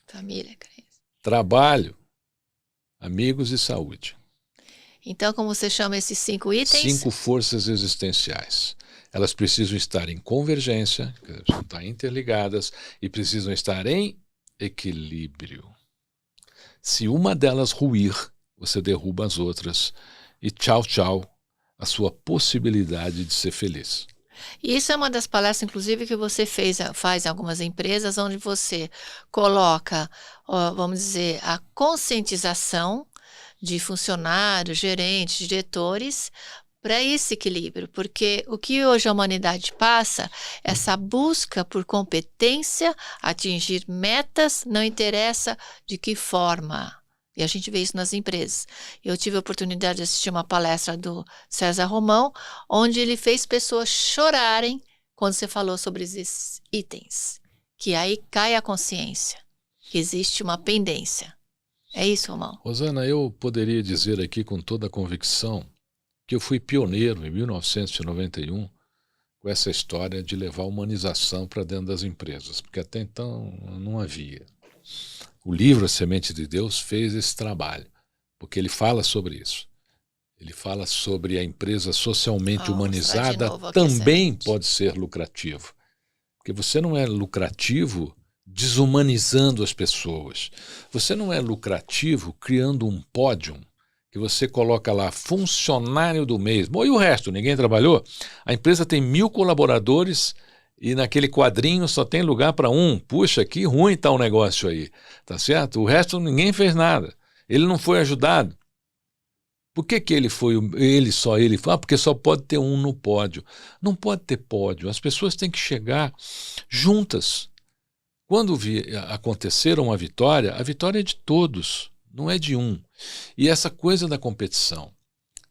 Família, crença. Trabalho. Amigos e saúde. Então, como você chama esses 5 itens? 5 forças existenciais. Elas precisam estar em convergência, precisam estar interligadas e precisam estar em equilíbrio. Se uma delas ruir, você derruba as outras e tchau, tchau, a sua possibilidade de ser feliz. Isso é uma das palestras, inclusive, que você faz em algumas empresas, onde você coloca, vamos dizer, a conscientização de funcionários, gerentes, diretores, para esse equilíbrio. Porque o que hoje a humanidade passa, essa busca por competência, atingir metas, não interessa de que forma. E a gente vê isso nas empresas. Eu tive a oportunidade de assistir uma palestra do César Romão, onde ele fez pessoas chorarem quando você falou sobre esses itens. Que aí cai a consciência, que existe uma pendência. É isso, Romão? Rosana, eu poderia dizer aqui com toda a convicção que eu fui pioneiro em 1991 com essa história de levar a humanização para dentro das empresas, porque até então não havia. O livro A Semente de Deus fez esse trabalho, porque ele fala sobre isso. Ele fala sobre a empresa socialmente Vou mostrar de humanizada novo aqui também essa pode ser lucrativo. Porque você não é lucrativo desumanizando as pessoas. Você não é lucrativo criando um pódio que você coloca lá funcionário do mês. Bom, e o resto? Ninguém trabalhou? A empresa tem 1.000 colaboradores e naquele quadrinho só tem lugar para um. Puxa, que ruim está o negócio aí. Tá certo? O resto ninguém fez nada. Ele não foi ajudado. Por que ele foi, ele só ele? Porque só pode ter um no pódio. Não pode ter pódio. As pessoas têm que chegar juntas. Quando acontecer uma vitória, a vitória é de todos, não é de um. E essa coisa da competição.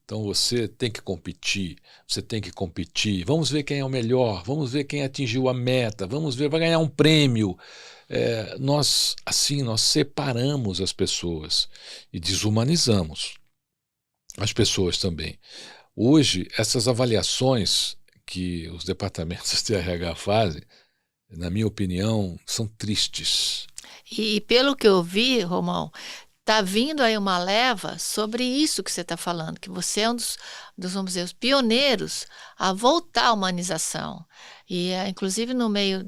Então você tem que competir, você tem que competir. Vamos ver quem é o melhor, vamos ver quem atingiu a meta, vamos ver, vai ganhar um prêmio. Nós separamos as pessoas e desumanizamos as pessoas também. Hoje, essas avaliações que os departamentos de RH fazem, na minha opinião, são tristes. E pelo que eu vi, Romão, tá vindo aí uma leva sobre isso que você está falando, que você é um dos, vamos dizer, os pioneiros a voltar à humanização. E, inclusive, no meio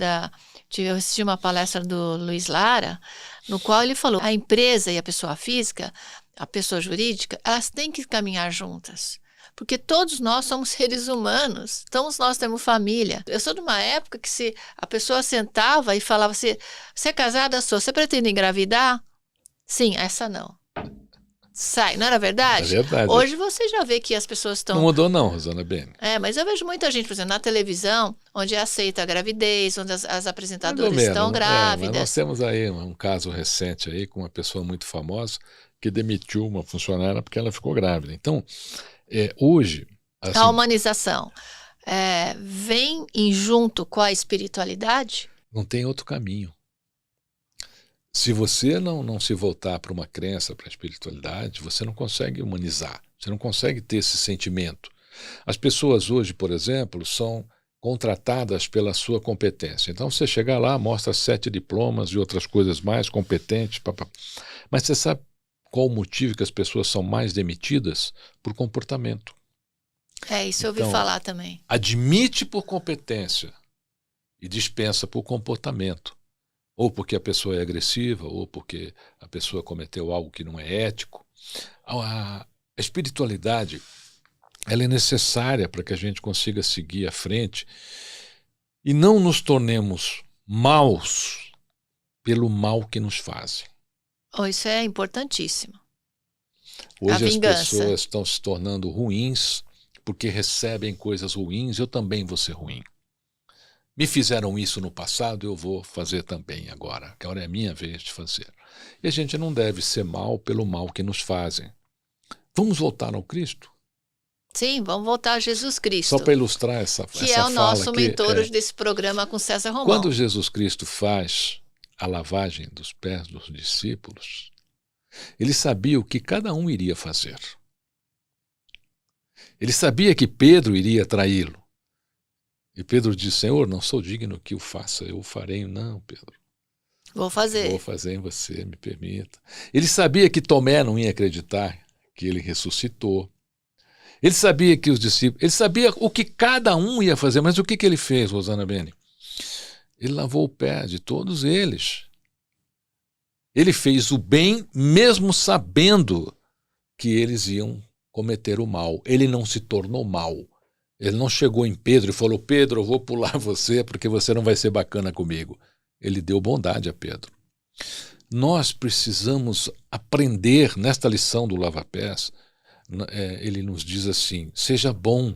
eu assisti uma palestra do Luiz Lara, no qual ele falou, a empresa e a pessoa física, a pessoa jurídica, elas têm que caminhar juntas. Porque todos nós somos seres humanos, todos nós temos família. Eu sou de uma época que se a pessoa sentava e falava assim, você é casada, você pretende engravidar? Sim, essa não. Sai, não era verdade? É verdade. Hoje você já vê que as pessoas estão... Não mudou não, Rosana Bene. Mas eu vejo muita gente, por exemplo, na televisão, onde aceita a gravidez, onde as apresentadoras estão grávidas. Mas nós temos aí um caso recente aí com uma pessoa muito famosa que demitiu uma funcionária porque ela ficou grávida. Então, hoje... Assim, a humanização vem junto com a espiritualidade? Não tem outro caminho. Se você não se voltar para uma crença, para a espiritualidade, você não consegue humanizar, você não consegue ter esse sentimento. As pessoas hoje, por exemplo, são contratadas pela sua competência. Então você chega lá, mostra 7 diplomas e outras coisas mais, competentes, mas você sabe qual o motivo que as pessoas são mais demitidas? Por comportamento. Isso eu ouvi falar também. Admite por competência e dispensa por comportamento. Ou porque a pessoa é agressiva, ou porque a pessoa cometeu algo que não é ético. A espiritualidade, ela é necessária para que a gente consiga seguir à frente e não nos tornemos maus pelo mal que nos fazem. Isso é importantíssimo. Hoje as pessoas estão se tornando ruins porque recebem coisas ruins, eu também vou ser ruim. Me fizeram isso no passado, eu vou fazer também agora, que agora é a minha vez de fazer. E a gente não deve ser mal pelo mal que nos fazem. Vamos voltar ao Cristo? Sim, vamos voltar a Jesus Cristo. Só para ilustrar essa fala. Que é o nosso mentor desse programa com César Romão. Quando Jesus Cristo faz a lavagem dos pés dos discípulos, ele sabia o que cada um iria fazer. Ele sabia que Pedro iria traí-lo. E Pedro disse, Senhor, não sou digno que o faça, eu o farei. Não, Pedro. Vou fazer. Vou fazer em você, me permita. Ele sabia que Tomé não ia acreditar que ele ressuscitou. Ele sabia que os discípulos... Ele sabia o que cada um ia fazer, mas o que ele fez, Rosana Bene? Ele lavou o pé de todos eles. Ele fez o bem mesmo sabendo que eles iam cometer o mal. Ele não se tornou mal. Ele não chegou em Pedro e falou, Pedro, eu vou pular você porque você não vai ser bacana comigo. Ele deu bondade a Pedro. Nós precisamos aprender, nesta lição do lava-pés, ele nos diz assim, seja bom,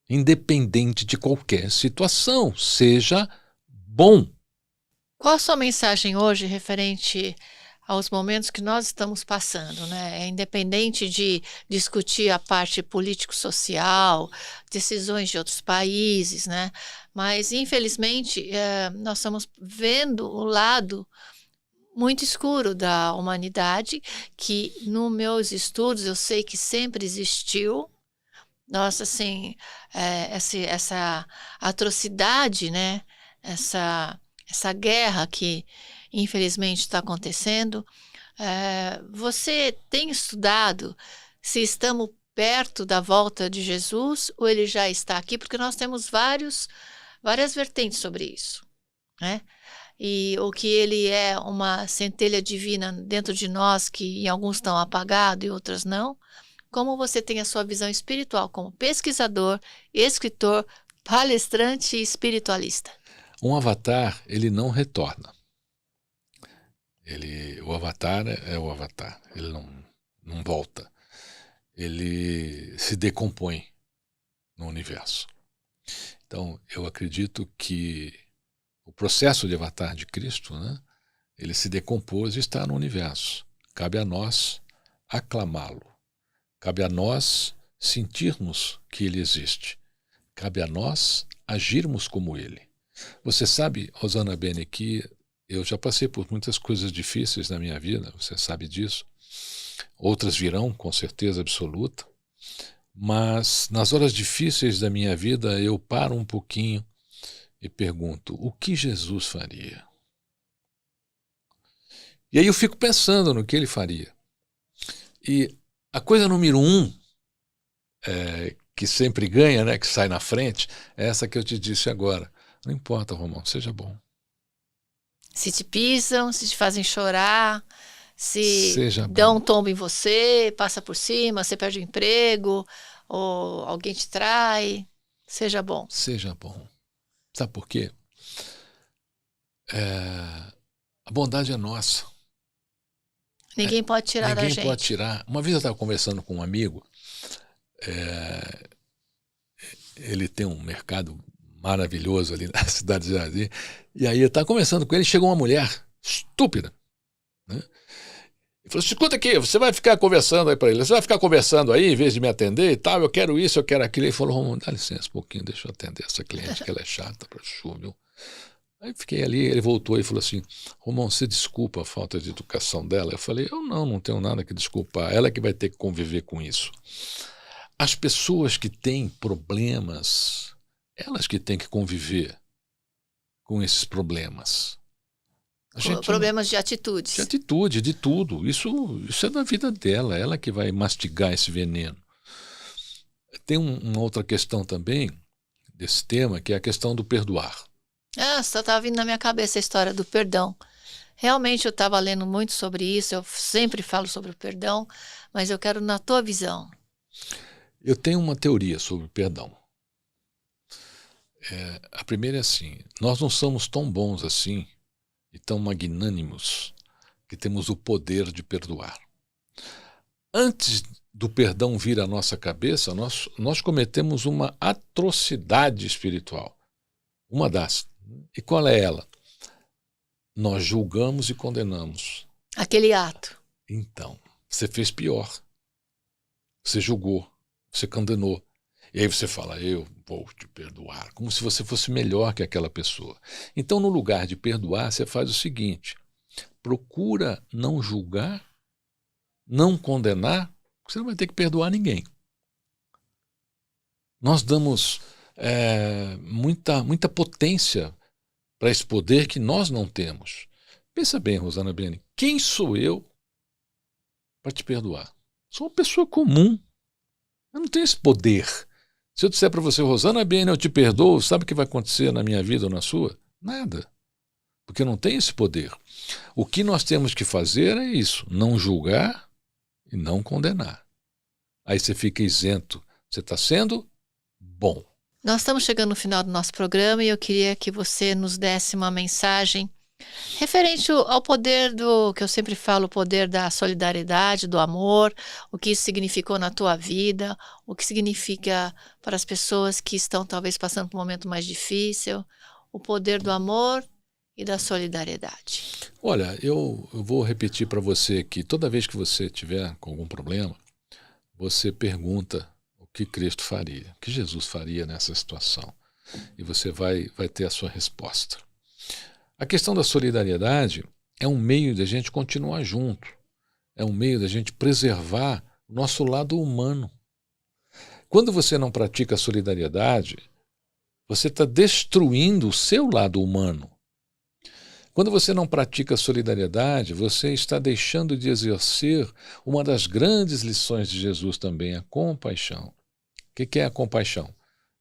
independente de qualquer situação, seja bom. Qual a sua mensagem hoje referente aos momentos que nós estamos passando, né? Independente de discutir a parte político-social, decisões de outros países, né? Mas, infelizmente, nós estamos vendo o lado muito escuro da humanidade, que nos meus estudos eu sei que sempre existiu. Nossa, assim, essa atrocidade, né? Essa guerra que infelizmente está acontecendo. Você tem estudado se estamos perto da volta de Jesus ou ele já está aqui? Porque nós temos várias vertentes sobre isso, né? E o que ele é uma centelha divina dentro de nós, que em alguns estão apagados e outras não. Como você tem a sua visão espiritual como pesquisador, escritor, palestrante e espiritualista? Um avatar, ele não retorna. O avatar é o avatar, ele não volta. Ele se decompõe no universo. Então, eu acredito que o processo de avatar de Cristo, né, ele se decompôs e está no universo. Cabe a nós aclamá-lo. Cabe a nós sentirmos que ele existe. Cabe a nós agirmos como ele. Você sabe, Rosana Bene, que eu já passei por muitas coisas difíceis na minha vida, você sabe disso. Outras virão, com certeza absoluta. Mas nas horas difíceis da minha vida, eu paro um pouquinho e pergunto, o que Jesus faria? E aí eu fico pensando no que ele faria. E a coisa número 1, que sempre ganha, né, que sai na frente, é essa que eu te disse agora. Não importa, Romão, seja bom. Se te pisam, se te fazem chorar, se Seja dão bom. um tombo em você, passa por cima, você perde o emprego, ou alguém te trai, seja bom. Seja bom. Sabe por quê? A bondade é nossa. Ninguém pode tirar da gente. Ninguém pode tirar. Uma vez eu estava conversando com um amigo, ele tem um mercado maravilhoso ali na cidade de Jardim, e aí eu estava conversando com ele, chegou uma mulher estúpida, né? Ele falou, escuta aqui, você vai ficar conversando aí para ele, você vai ficar conversando aí em vez de me atender e tal, eu quero isso, eu quero aquilo. Ele falou, Romulo, dá licença um pouquinho, deixa eu atender essa cliente, que ela é chata pra chuva, viu? Aí fiquei ali, ele voltou e falou assim, Romão, você desculpa a falta de educação dela? Eu falei, eu não tenho nada que desculpar, ela que vai ter que conviver com isso. As pessoas que têm problemas, elas que têm que conviver com esses problemas. Problemas de atitudes. De atitude, de tudo. Isso é da vida dela, ela que vai mastigar esse veneno. Tem uma outra questão também desse tema, que é a questão do perdoar. Só estava vindo na minha cabeça a história do perdão. Realmente eu estava lendo muito sobre isso, eu sempre falo sobre o perdão, mas eu quero na tua visão. Eu tenho uma teoria sobre o perdão. A primeira é assim, nós não somos tão bons assim e tão magnânimos que temos o poder de perdoar. Antes do perdão vir à nossa cabeça, nós cometemos uma atrocidade espiritual. Uma das. E qual é ela? Nós julgamos e condenamos. Aquele ato. Então, você fez pior. Você julgou, você condenou. E aí você fala, eu vou te perdoar, como se você fosse melhor que aquela pessoa. Então, no lugar de perdoar, você faz o seguinte, procura não julgar, não condenar, porque você não vai ter que perdoar ninguém. Nós damos muita potência para esse poder que nós não temos. Pensa bem, Rosana Bene, quem sou eu para te perdoar? Sou uma pessoa comum. Eu não tenho esse poder. Se eu disser para você, Rosana Bene, eu te perdoo, sabe o que vai acontecer na minha vida ou na sua? Nada. Porque eu não tenho esse poder. O que nós temos que fazer é isso, não julgar e não condenar. Aí você fica isento. Você está sendo bom. Nós estamos chegando no final do nosso programa e eu queria que você nos desse uma mensagem referente ao poder que eu sempre falo, o poder da solidariedade, do amor, o que isso significou na tua vida, o que significa para as pessoas que estão talvez passando por um momento mais difícil, o poder do amor e da solidariedade. Olha, eu vou repetir para você que toda vez que você tiver com algum problema, você pergunta o que Cristo faria, o que Jesus faria nessa situação. E você vai ter a sua resposta. A questão da solidariedade é um meio de a gente continuar junto, é um meio de a gente preservar o nosso lado humano. Quando você não pratica a solidariedade, você está destruindo o seu lado humano. Quando você não pratica solidariedade, você está deixando de exercer uma das grandes lições de Jesus também, a compaixão. O que é a compaixão?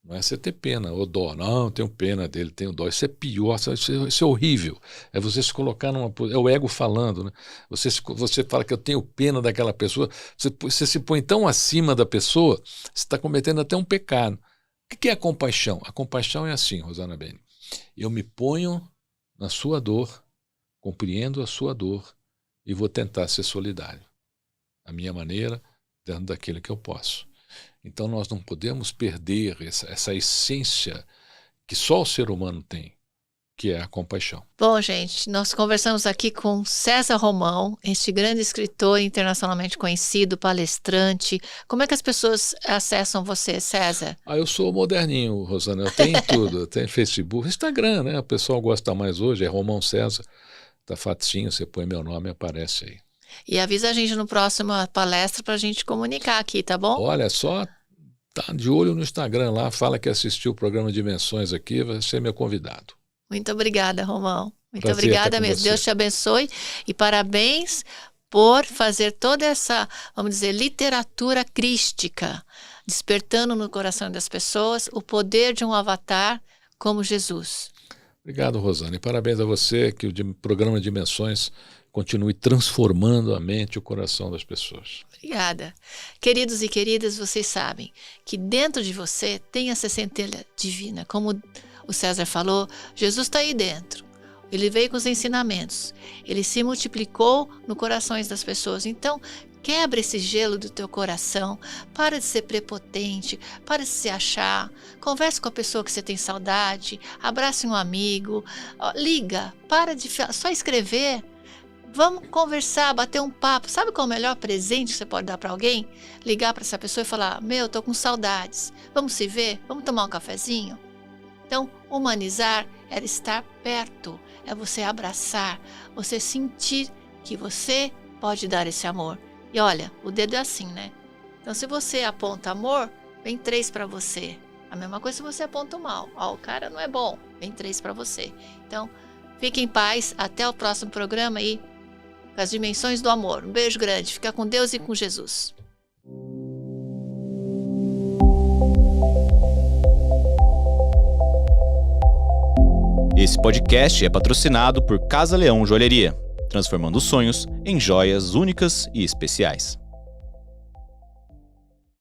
Não é você ter pena ou dó. Não, eu tenho pena dele, tenho dó. Isso é pior, isso é horrível. É você se colocar numa... É o ego falando, né? Você fala que eu tenho pena daquela pessoa, você se põe tão acima da pessoa, você está cometendo até um pecado. O que é a compaixão? A compaixão é assim, Rosana Beni. Eu me ponho na sua dor, compreendo a sua dor e vou tentar ser solidário. A minha maneira, dentro daquilo que eu posso. Então nós não podemos perder essa essência que só o ser humano tem, que é a compaixão. Bom, gente, nós conversamos aqui com César Romão, este grande escritor internacionalmente conhecido, palestrante. Como é que as pessoas acessam você, César? Eu sou moderninho, Rosana, eu tenho tudo, eu tenho Facebook, Instagram, né? O pessoal gosta mais hoje, é Romão César, tá facinho, você põe meu nome e aparece aí. E avisa a gente no próximo palestra para a gente comunicar aqui, tá bom? Olha, só tá de olho no Instagram lá, fala que assistiu o programa Dimensões aqui, vai ser meu convidado. Muito obrigada, Romão. Muito Prazer obrigada estar com mesmo. você. Deus te abençoe e parabéns por fazer toda essa, vamos dizer, literatura crística, despertando no coração das pessoas o poder de um avatar como Jesus. Obrigado, Rosana, e parabéns a você, que o programa Dimensões continue transformando a mente e o coração das pessoas. Obrigada. Queridos e queridas, vocês sabem que dentro de você tem essa centelha divina. Como o César falou, Jesus está aí dentro. Ele veio com os ensinamentos. Ele se multiplicou no corações das pessoas. Então, quebra esse gelo do teu coração. Para de ser prepotente. Para de se achar. Converse com a pessoa que você tem saudade. Abrace um amigo. Liga. Para de só escrever. Vamos conversar, bater um papo. Sabe qual é o melhor presente que você pode dar para alguém? Ligar para essa pessoa e falar: meu, tô com saudades. Vamos se ver? Vamos tomar um cafezinho? Então, humanizar é estar perto, é você abraçar, você sentir que você pode dar esse amor. E olha, o dedo é assim, né? Então, se você aponta amor, vem 3 para você. A mesma coisa se você aponta o mal. O cara não é bom, vem 3 para você. Então, fique em paz, até o próximo programa aí. Com as dimensões do amor. Um beijo grande. Fica com Deus e com Jesus. Esse podcast é patrocinado por Casa Leão Joalheria, transformando sonhos em joias únicas e especiais.